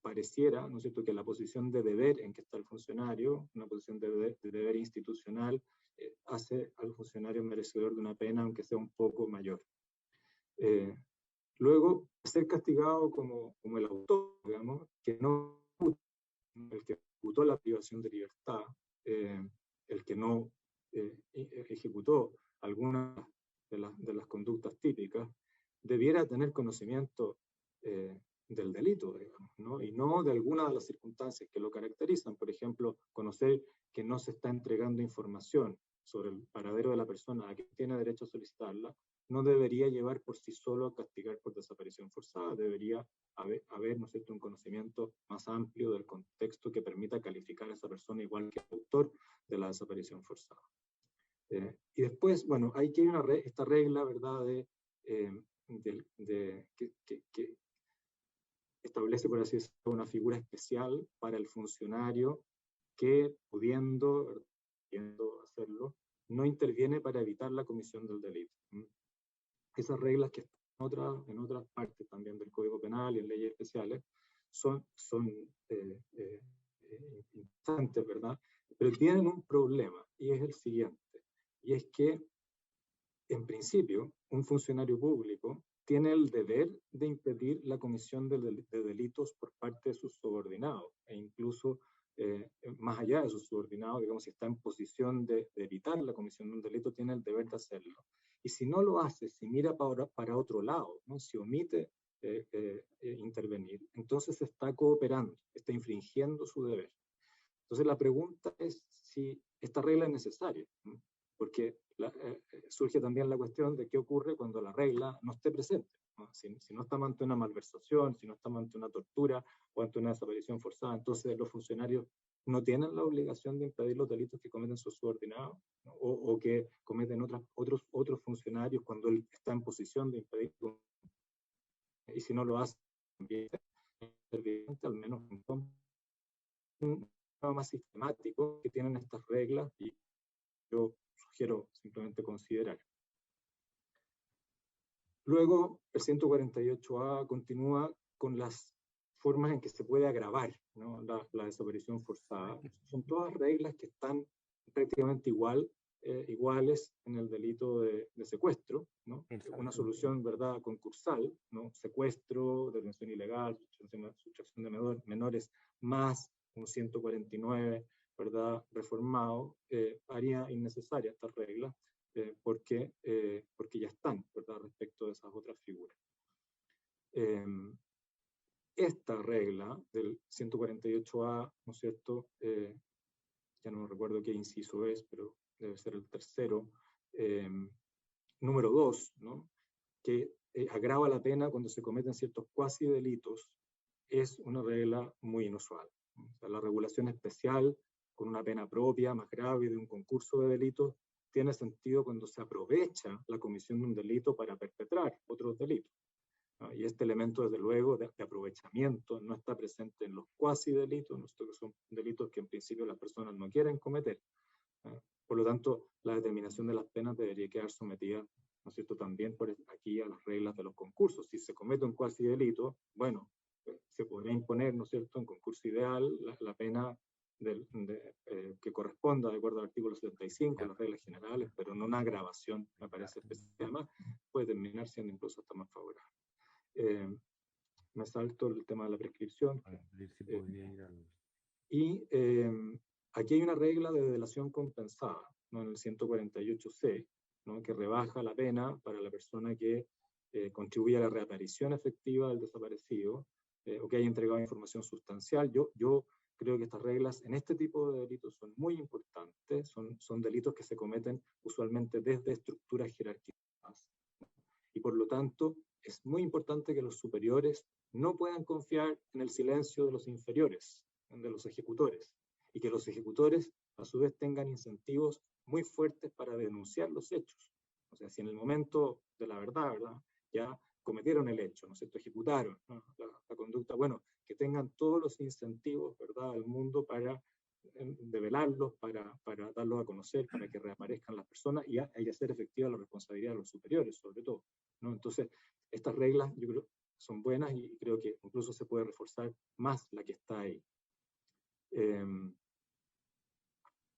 Pareciera, ¿no es cierto?, que la posición de deber en que está el funcionario, una posición de deber institucional, hace al funcionario merecedor de una pena, aunque sea un poco mayor. Luego, ser castigado como el autor, digamos, que no, el que ejecutó la privación de libertad, el que no ejecutó algunas de las conductas típicas, debiera tener conocimiento del delito, digamos, ¿no? Y no de algunas de las circunstancias que lo caracterizan. Por ejemplo, conocer que no se está entregando información sobre el paradero de la persona a que tiene derecho a solicitarla, no debería llevar por sí solo a castigar por desaparición forzada. Debería haber, ¿no es cierto?, un conocimiento más amplio del contexto que permita calificar a esa persona igual que el autor de la desaparición forzada. Y después, bueno, hay que esta regla, ¿verdad?, que establece, por así decirlo, una figura especial para el funcionario que pudiendo hacerlo, no interviene para evitar la comisión del delito. Esas reglas que están en otras partes también del Código Penal y en leyes especiales son interesantes, ¿verdad? Pero tienen un problema, y es el siguiente, y es que, en principio, un funcionario público tiene el deber de impedir la comisión de delitos por parte de sus subordinados, e incluso más allá de sus subordinados, digamos, si está en posición de evitar la comisión de un delito, tiene el deber de hacerlo. Y si no lo hace, si mira para otro lado, ¿no? Si omite intervenir, entonces está cooperando, está infringiendo su deber. Entonces la pregunta es si esta regla es necesaria, ¿no? Porque surge también la cuestión de qué ocurre cuando la regla no esté presente, ¿no? Si no estamos ante una malversación, si no estamos ante una tortura o ante una desaparición forzada, entonces los funcionarios no tienen la obligación de impedir los delitos que cometen sus subordinados, ¿no? o que cometen otros funcionarios cuando él está en posición de impedir. Y si no lo hace, también al menos un más sistemático que tienen estas reglas, y yo sugiero simplemente considerar. Luego, el 148A continúa con las formas en que se puede agravar, ¿no? la desaparición forzada. Son todas reglas que están prácticamente iguales en el delito de secuestro, ¿no? Una solución, ¿verdad?, concursal, ¿no? Secuestro, detención ilegal, sustracción de menores, más un 149, ¿verdad?, reformado, haría innecesaria esta regla, porque ya están, ¿verdad?, respecto de esas otras figuras. Esta regla del 148A, ¿no es cierto?, ya no recuerdo qué inciso es, pero debe ser el tercero, número 2, ¿no?, que agrava la pena cuando se cometen ciertos cuasi delitos, es una regla muy inusual. O sea, la regulación especial con una pena propia más grave de un concurso de delitos tiene sentido cuando se aprovecha la comisión de un delito para perpetrar otros delitos, ¿no? Y este elemento, desde luego, de aprovechamiento no está presente en los cuasi delitos, ¿no? Que son delitos que en principio las personas no quieren cometer, ¿no? Por lo tanto, la determinación de las penas debería quedar sometida, ¿no es cierto?, también por aquí a las reglas de los concursos. Si se comete un cuasi delito, bueno, se podría imponer, ¿no es cierto?, en concurso ideal la pena que corresponda de acuerdo al artículo 75, las reglas generales, pero no una agravación, me parece especial. Además, puede terminar siendo incluso hasta más favorable. Me salto el tema de la prescripción. Y aquí hay una regla de delación compensada, ¿no?, en el 148C, ¿no?, que rebaja la pena para la persona que contribuye a la reaparición efectiva del desaparecido, o que haya entregado información sustancial. Yo creo que estas reglas en este tipo de delitos son muy importantes, son delitos que se cometen usualmente desde estructuras jerarquizadas, y por lo tanto es muy importante que los superiores no puedan confiar en el silencio de los inferiores, de los ejecutores, y que los ejecutores a su vez tengan incentivos muy fuertes para denunciar los hechos. O sea, si en el momento de la verdad, ya cometieron el hecho, ¿no es cierto?, ejecutaron, ¿no?, la conducta, bueno, que tengan todos los incentivos, ¿verdad?, del mundo para develarlos, para darlos a conocer, para que reaparezcan las personas y hacer efectiva la responsabilidad de los superiores, sobre todo, ¿no? Entonces, estas reglas yo creo son buenas y creo que incluso se puede reforzar más la que está ahí.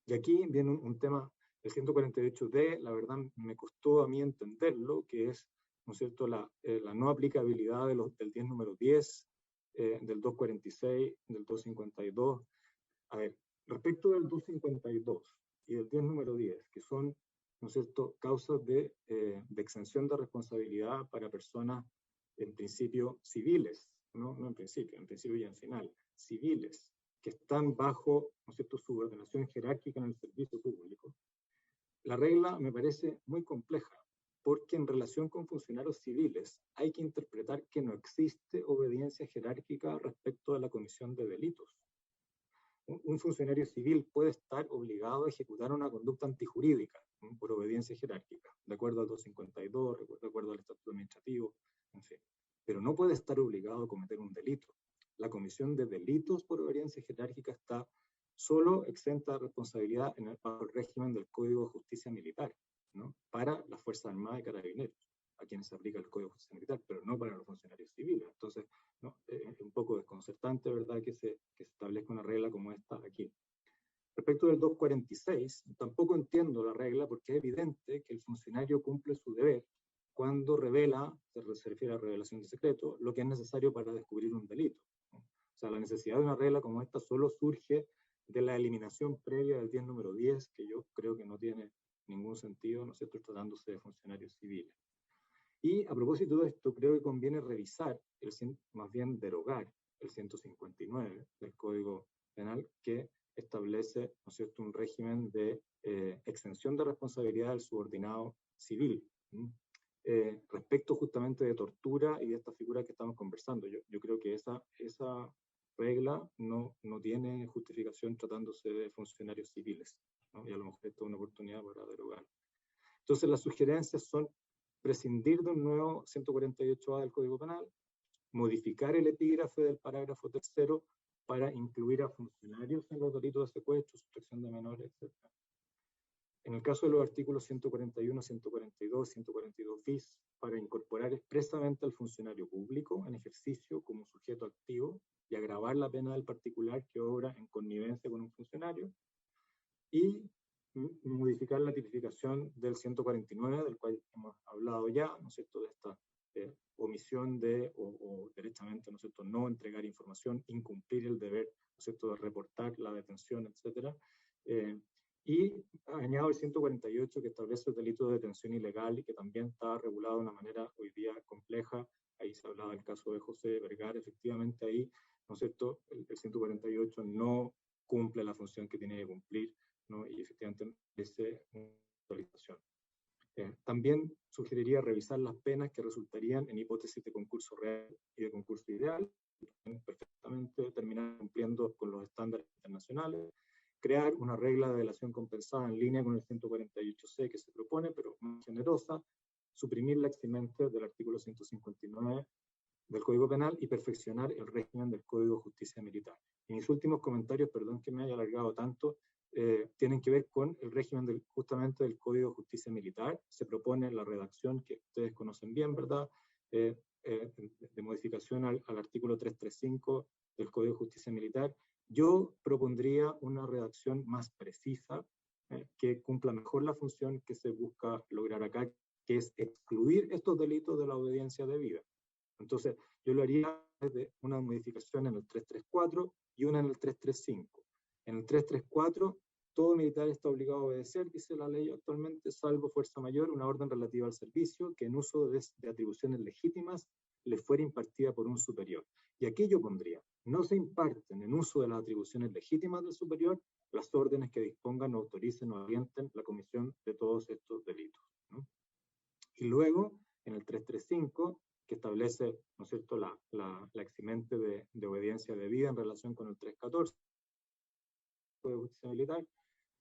Y aquí viene un tema, el 148D, la verdad me costó a mí entenderlo, que es, ¿no es cierto?, la no aplicabilidad del 10 número 10, del 246, del 252. A ver, respecto del 252 y del 10 número 10, que son, ¿no es cierto?, causas de exención de responsabilidad para personas, en principio, civiles, no en principio y en final, civiles, que están bajo, ¿no es cierto?, subordinación jerárquica en el servicio público. La regla me parece muy compleja, porque en relación con funcionarios civiles hay que interpretar que no existe obediencia jerárquica respecto a la comisión de delitos. Un funcionario civil puede estar obligado a ejecutar una conducta antijurídica, ¿no?, por obediencia jerárquica, de acuerdo al 252, de acuerdo al estatuto administrativo, en fin. Pero no puede estar obligado a cometer un delito. La comisión de delitos por obediencia jerárquica está solo exenta de responsabilidad bajo el régimen del Código de Justicia Militar, ¿no? Para las Fuerzas Armadas y Carabineros, a quienes se aplica el Código de Justicia Militar, pero no para los funcionarios civiles. Entonces, ¿no? Es un poco desconcertante, ¿verdad?, que se establezca una regla como esta aquí. Respecto del 246, tampoco entiendo la regla porque es evidente que el funcionario cumple su deber cuando revela, se refiere a revelación de secreto, lo que es necesario para descubrir un delito, ¿no? O sea, la necesidad de una regla como esta solo surge de la eliminación previa del 10 número 10, que yo creo que no tiene ningún sentido, ¿no es cierto?, tratándose de funcionarios civiles. Y a propósito de esto, creo que conviene revisar, más bien derogar, el 159 del Código Penal, que establece, ¿no es cierto?, un régimen de exención de responsabilidad del subordinado civil, respecto justamente de tortura y de esta figura que estamos conversando. Yo creo que esa regla no tiene justificación tratándose de funcionarios civiles, ¿no? Y a lo mejor esto es una oportunidad para derogar. Entonces las sugerencias son prescindir de un nuevo 148A del Código Penal, modificar el epígrafe del parágrafo 3º para incluir a funcionarios en los delitos de secuestro, sustracción de menores, etc. En el caso de los artículos 141, 142, 142 bis, para incorporar expresamente al funcionario público en ejercicio como sujeto activo y agravar la pena del particular que obra en connivencia con un funcionario, y modificar la tipificación del 149, del cual hemos hablado ya, ¿no es cierto?, de esta omisión de, o derechamente, ¿no es cierto?, no entregar información, incumplir el deber, ¿no es cierto?, de reportar la detención, etc. Y añado el 148, que establece el delito de detención ilegal y que también está regulado de una manera hoy día compleja. Ahí se hablaba del caso de José Vergara, efectivamente ahí, ¿no es cierto?, el 148 no cumple la función que tiene que cumplir, ¿no? Y efectivamente merece una actualización. También sugeriría revisar las penas que resultarían en hipótesis de concurso real y de concurso ideal, perfectamente terminar cumpliendo con los estándares internacionales, crear una regla de delación compensada en línea con el 148C que se propone, pero más generosa, suprimir la eximente del artículo 159 del Código Penal y perfeccionar el régimen del Código de Justicia Militar. Y mis últimos comentarios, perdón que me haya alargado tanto, tienen que ver con el régimen justamente del Código de Justicia Militar. Se propone la redacción que ustedes conocen bien, ¿verdad?, de modificación al artículo 335 del Código de Justicia Militar. Yo propondría una redacción más precisa, que cumpla mejor la función que se busca lograr acá, que es excluir estos delitos de la obediencia debida. Entonces, yo lo haría desde una modificación en el 334 y una en el 335. En el 334, todo militar está obligado a obedecer, dice la ley actualmente, salvo fuerza mayor, una orden relativa al servicio que en uso de atribuciones legítimas le fuera impartida por un superior. Y aquí yo pondría, no se imparten en uso de las atribuciones legítimas del superior las órdenes que dispongan o autoricen o orienten la comisión de todos estos delitos, ¿no? Y luego, en el 335, que establece, ¿no es cierto?, la eximente de obediencia debida en relación con el 314 de justicia militar,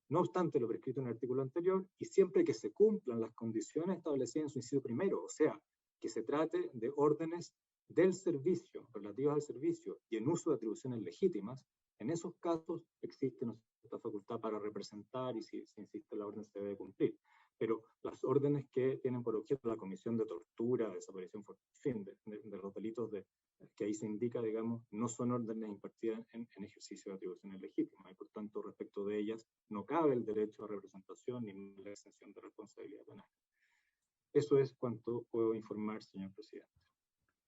no obstante lo prescrito en el artículo anterior, y siempre que se cumplan las condiciones establecidas en su inciso primero, o sea, que se trate de órdenes del servicio, relativas al servicio, y en uso de atribuciones legítimas, en esos casos existe esta facultad para representar y si insiste la orden se debe cumplir. Pero las órdenes que tienen por objeto la comisión de tortura, desaparición, en fin, de los delitos que ahí se indica, digamos, no son órdenes impartidas en ejercicio de atribuciones legítimas, y por tanto, respecto de ellas, no cabe el derecho a representación ni la exención de responsabilidad penal. Eso es cuanto puedo informar, señor presidente.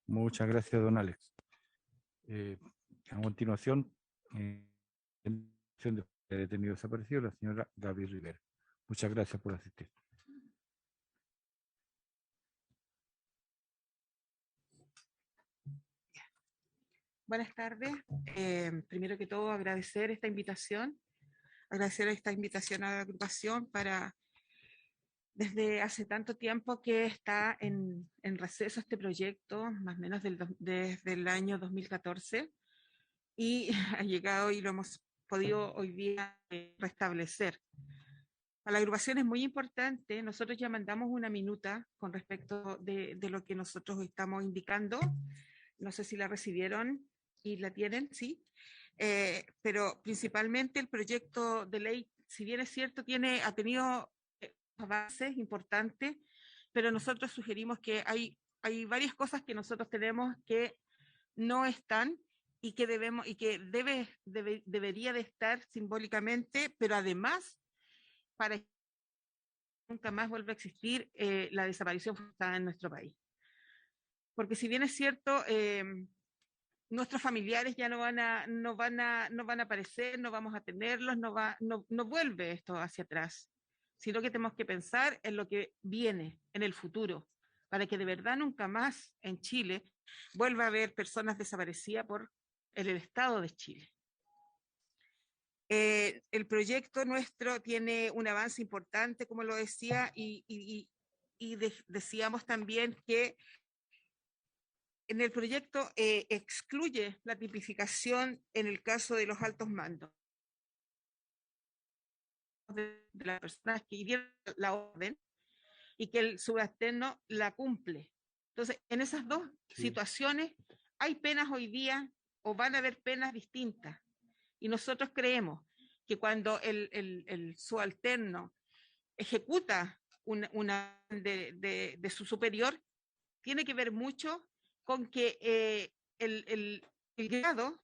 Muchas gracias, don Alex. A continuación, de detenido desaparecido, la señora Gaby Rivera. Muchas gracias por asistir. Buenas tardes. Primero que todo, agradecer esta invitación a la agrupación para, desde hace tanto tiempo que está en receso este proyecto, más o menos desde el año 2014, y ha llegado y lo hemos podido hoy día restablecer. Para la agrupación es muy importante, nosotros ya mandamos una minuta con respecto de lo que nosotros estamos indicando, no sé si la recibieron y la tienen, ¿sí? pero principalmente el proyecto de ley, si bien es cierto, ha tenido avances importantes, pero nosotros sugerimos que hay varias cosas que nosotros tenemos que no están y que debería de estar simbólicamente, pero además para que nunca más vuelva a existir la desaparición forzada en nuestro país. Porque si bien es cierto, nuestros familiares ya no van a aparecer, no vamos a tenerlos, no vuelve esto hacia atrás, sino que tenemos que pensar en lo que viene, en el futuro, para que de verdad nunca más en Chile vuelva a haber personas desaparecidas por el Estado de Chile. El proyecto nuestro tiene un avance importante, como lo decía, y decíamos también que en el proyecto excluye la tipificación en el caso de los altos mandos de las personas que dieron la orden y que el subalterno la cumple. Entonces, en esas dos situaciones hay penas hoy día o van a haber penas distintas. Y nosotros creemos que cuando el subalterno ejecuta una de su superior, tiene que ver mucho con que el grado,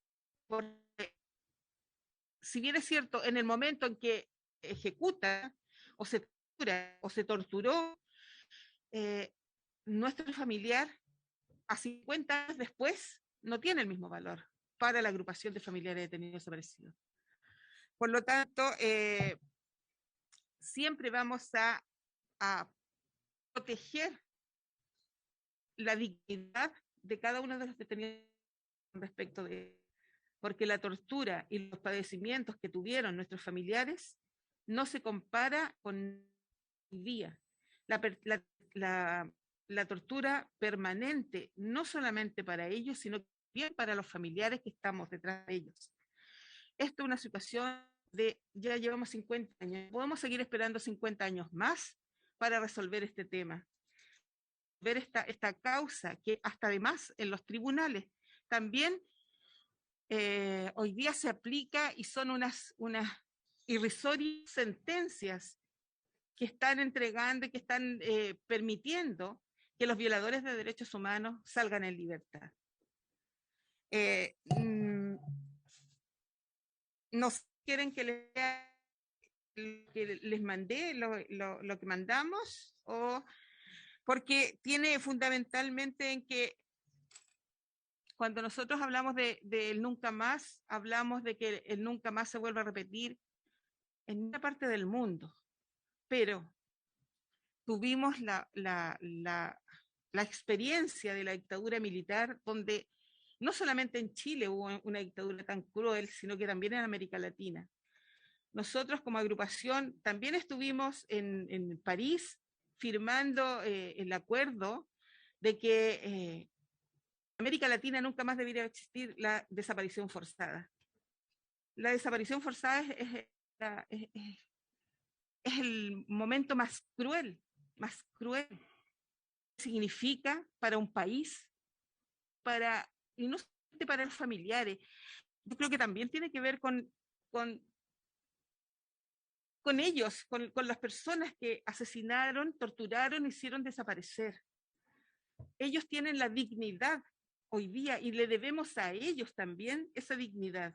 porque si bien es cierto, en el momento en que ejecuta o se tortura o se torturó, nuestro familiar a 50 años después no tiene el mismo valor para la agrupación de familiares de detenidos desaparecidos. Por lo tanto, siempre vamos a proteger la dignidad de cada uno de los detenidos respecto de, porque la tortura y los padecimientos que tuvieron nuestros familiares no se compara con el día. La tortura permanente, no solamente para ellos, sino también para los familiares que estamos detrás de ellos. Esto es una situación de, ya llevamos 50 años, podemos seguir esperando 50 años más para resolver este tema. Ver esta causa que hasta además en los tribunales también hoy día se aplica y son unas irrisorias sentencias que están entregando y que están permitiendo que los violadores de derechos humanos salgan en libertad. ¿Nos quieren que les mandé lo que mandamos? ¿O porque tiene fundamentalmente en que cuando nosotros hablamos del nunca más, hablamos de que el nunca más se vuelva a repetir en una parte del mundo, pero tuvimos la experiencia de la dictadura militar, donde no solamente en Chile hubo una dictadura tan cruel, sino que también en América Latina. Nosotros como agrupación también estuvimos en París firmando el acuerdo de que América Latina nunca más debería existir la desaparición forzada. La desaparición forzada es el momento más cruel que significa para un país, y no solamente para los familiares. Yo creo que también tiene que ver con ellos, con las personas que asesinaron, torturaron, hicieron desaparecer. Ellos tienen la dignidad hoy día y le debemos a ellos también esa dignidad.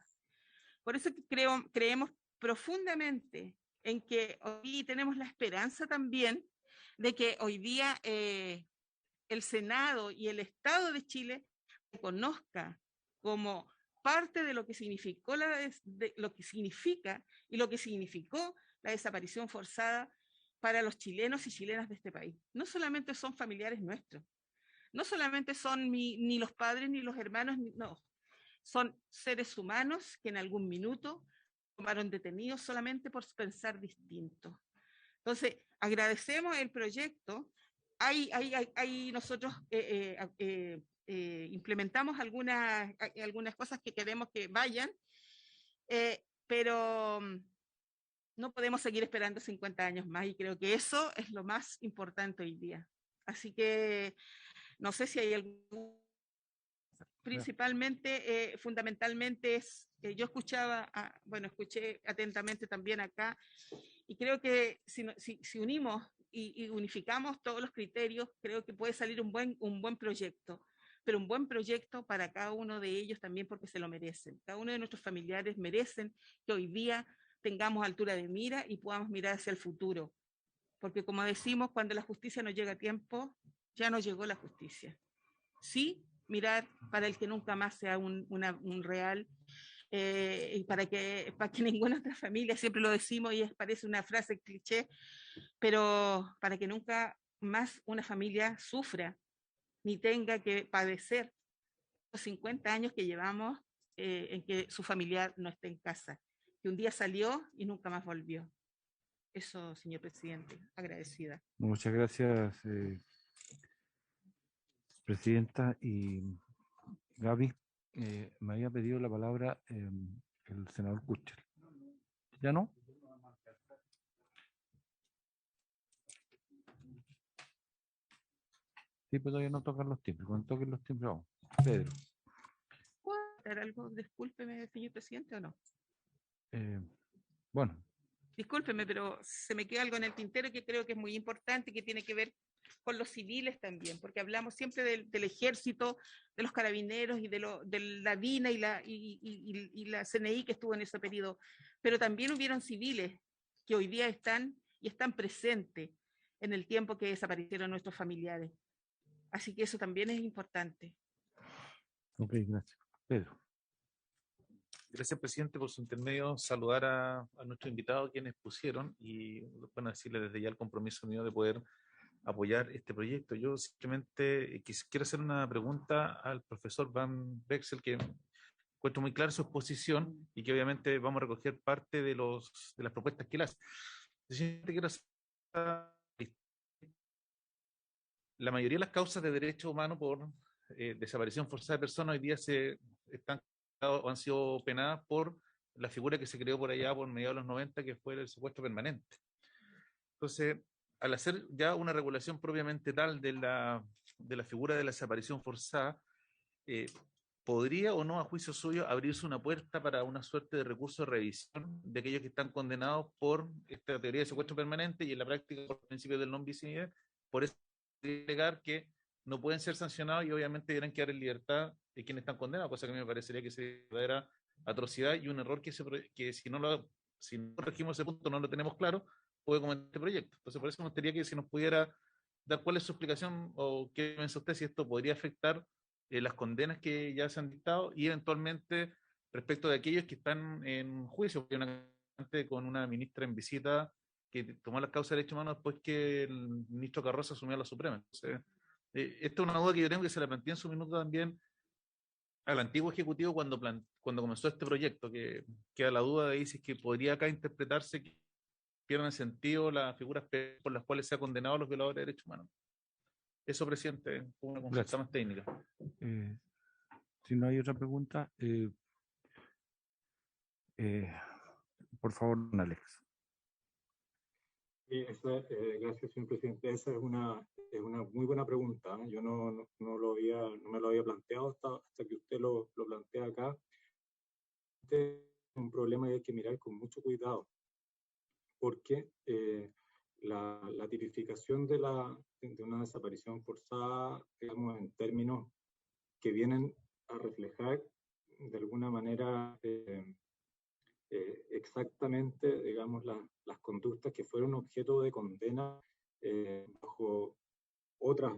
Por eso creemos profundamente en que hoy tenemos la esperanza también de que hoy día el Senado y el Estado de Chile reconozca como parte de lo que significó lo que significa y lo que significó la desaparición forzada para los chilenos y chilenas de este país. No solamente son familiares nuestros, no solamente son ni los padres ni los hermanos, no, son seres humanos que en algún minuto tomaron detenidos solamente por pensar distinto. Entonces, agradecemos el proyecto. Nosotros implementamos algunas cosas que queremos que vayan, pero no podemos seguir esperando 50 años más y creo que eso es lo más importante hoy día. Así que no sé si hay algún... principalmente, fundamentalmente yo escuchaba, escuché atentamente también acá, y creo que si unimos y unificamos todos los criterios, creo que puede salir un buen proyecto, pero un buen proyecto para cada uno de ellos también porque se lo merecen. Cada uno de nuestros familiares merecen que hoy día tengamos altura de mira y podamos mirar hacia el futuro, porque como decimos, cuando la justicia no llega a tiempo, ya no llegó la justicia. Sí, mirar para el que nunca más sea un real, y para que ninguna otra familia, siempre lo decimos y parece una frase cliché, pero para que nunca más una familia sufra ni tenga que padecer los 50 años que llevamos en que su familiar no esté en casa, que un día salió y nunca más volvió. Eso, señor presidente, agradecida. Muchas gracias, presidenta. Y Gaby, me había pedido la palabra el senador Kuchel. ¿Ya no? Sí, pero todavía no tocan los timbres. Cuando toquen los timbres, vamos. Pedro. ¿Puedo hacer algo? Discúlpeme, señor presidente, ¿o no? Bueno. Discúlpeme, pero se me queda algo en el tintero que creo que es muy importante, que tiene que ver con los civiles también, porque hablamos siempre del ejército, de los carabineros y de la DINA y la CNI que estuvo en ese periodo, pero también hubieron civiles que hoy día están presentes en el tiempo que desaparecieron nuestros familiares. Así que eso también es importante. Ok, gracias. Pedro. Gracias, presidente, por su intermedio. Saludar a nuestros invitados, quienes pusieron, y bueno, decirle desde ya el compromiso mío de poder apoyar este proyecto. Yo simplemente quiero hacer una pregunta al profesor Van Bexel, que encuentro muy clara su exposición y que obviamente vamos a recoger parte de las propuestas que él hace. Simplemente quiero hacer la mayoría de las causas de derechos humanos por desaparición forzada de personas hoy día están o han sido penadas por la figura que se creó por allá por mediados de los 90, que fue el secuestro permanente. Entonces, al hacer ya una regulación propiamente tal de la figura de la desaparición forzada, ¿podría o no, a juicio suyo, abrirse una puerta para una suerte de recurso de revisión de aquellos que están condenados por esta teoría de secuestro permanente y en la práctica por el principio del non bis in idem, por eso alegar que no pueden ser sancionados y obviamente deben quedar en libertad de quienes están condenados, cosa que a mí me parecería que sería una verdadera atrocidad y un error que si no regimos ese punto, no lo tenemos claro, puede cometer este proyecto? Entonces, por eso me gustaría que si nos pudiera dar cuál es su explicación o qué piensa usted si esto podría afectar las condenas que ya se han dictado y eventualmente respecto de aquellos que están en juicio. Con una ministra en visita que tomó las causas de derechos humanos después que el ministro Carroza asumió a la Suprema. Entonces, esta es una duda que yo tengo, que se la planteé en su minuto también al antiguo Ejecutivo cuando comenzó este proyecto, que queda la duda de si es que podría acá interpretarse que pierden sentido las figuras por las cuales se ha condenado a los violadores de derechos humanos. Eso, presidente, una consulta más técnica. Si no hay otra pregunta, por favor, don Alex. Gracias, señor presidente. Esa es una muy buena pregunta. Yo no me lo había planteado hasta que usted lo plantea acá. Este es un problema que hay que mirar con mucho cuidado, porque la tipificación de una desaparición forzada, digamos, en términos que vienen a reflejar de alguna manera exactamente, digamos, las conductas que fueron objeto de condena bajo otras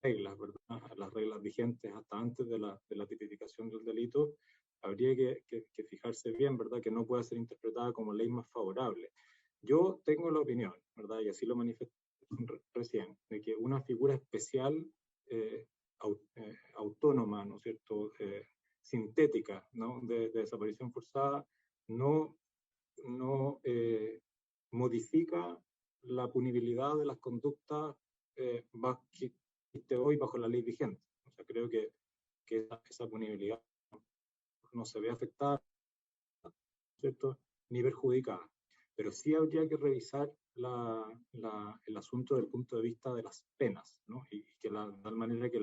reglas, ¿verdad? Las reglas vigentes hasta antes de la tipificación del delito, habría que fijarse bien, ¿verdad? Que no pueda ser interpretada como ley más favorable. Yo tengo la opinión, ¿verdad? Y así lo manifesté recién, de que una figura especial autónoma, ¿no es cierto?, sintética, ¿no?, de desaparición forzada, no modifica la punibilidad de las conductas que existe hoy bajo la ley vigente. O sea, creo que esa punibilidad no se ve afectada, ¿cierto?, ni perjudicada. Pero sí habría que revisar el asunto desde el punto de vista de las penas, ¿no? Y que de tal manera que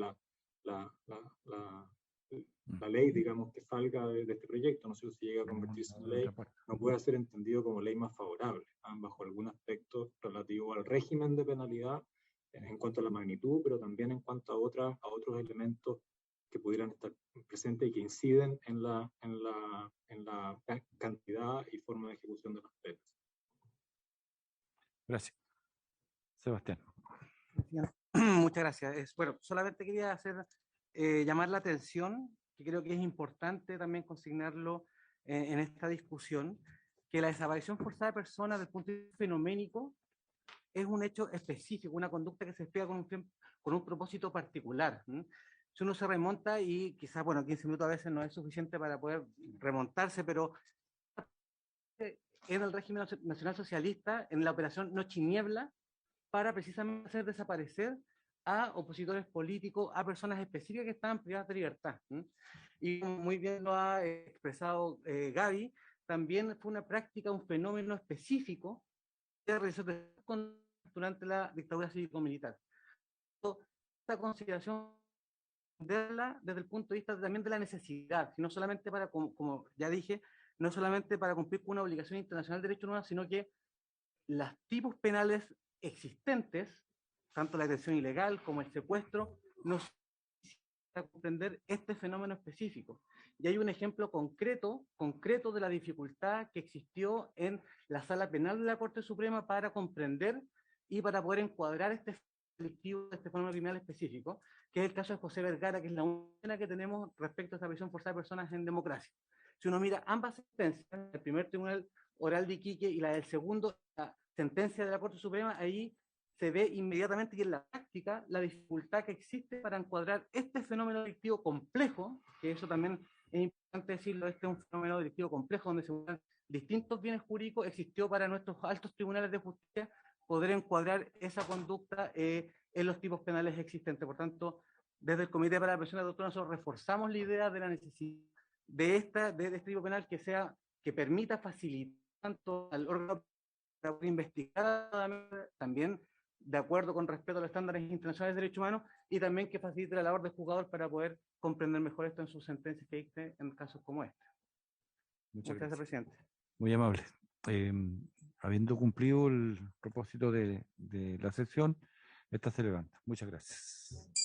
la ley, digamos, que salga de este proyecto, no sé si llega a convertirse en ley, no puede ser entendido como ley más favorable, bajo algún aspecto relativo al régimen de penalidad, en cuanto a la magnitud, pero también en cuanto a otros elementos que pudieran estar presentes y que inciden en la cantidad y forma de ejecución de las penas. Gracias. Sebastián. Muchas gracias. Bueno, solamente quería hacer llamar la atención, que creo que es importante también consignarlo en esta discusión, que la desaparición forzada de personas desde el punto de vista fenoménico es un hecho específico, una conducta que se explica con un propósito particular. Si uno se remonta, y quizás, bueno, 15 minutos a veces no es suficiente para poder remontarse, pero en el régimen nacional socialista, en la operación Noche y Niebla, para precisamente hacer desaparecer a opositores políticos, a personas específicas que estaban privadas de libertad. Y muy bien lo ha expresado Gaby, también fue una práctica, un fenómeno específico que realizó durante la dictadura cívico-militar. Esta consideración desde el punto de vista también de la necesidad, sino solamente para, como ya dije, no solamente para cumplir con una obligación internacional de derechos humanos, sino que los tipos penales existentes, tanto la detención ilegal como el secuestro, nos para comprender este fenómeno específico. Y hay un ejemplo concreto de la dificultad que existió en la sala penal de la Corte Suprema para comprender y para poder encuadrar este delictivo, este fenómeno criminal específico, que es el caso de José Vergara, que es la única que tenemos respecto a esta prisión forzada de personas en democracia. Si uno mira ambas sentencias, el primer tribunal oral de Iquique y la del segundo, la sentencia de la Corte Suprema, ahí se ve inmediatamente y en la práctica la dificultad que existe para encuadrar este fenómeno delictivo complejo, que eso también es importante decirlo, este es un fenómeno delictivo complejo donde se usan distintos bienes jurídicos, existió para nuestros altos tribunales de justicia poder encuadrar esa conducta en los tipos penales existentes. Por tanto, desde el Comité para la Prevención de la Tortura nosotros reforzamos la idea de la necesidad de este tipo penal que permita facilitar tanto al órgano para poder investigar también de acuerdo con respeto a los estándares internacionales de derechos humanos y también que facilite la labor del juzgador para poder comprender mejor esto en sus sentencias que dicte en casos como este. Muchas gracias, presidente. Muy amable. Habiendo cumplido el propósito de la sesión, esta se levanta. Muchas gracias.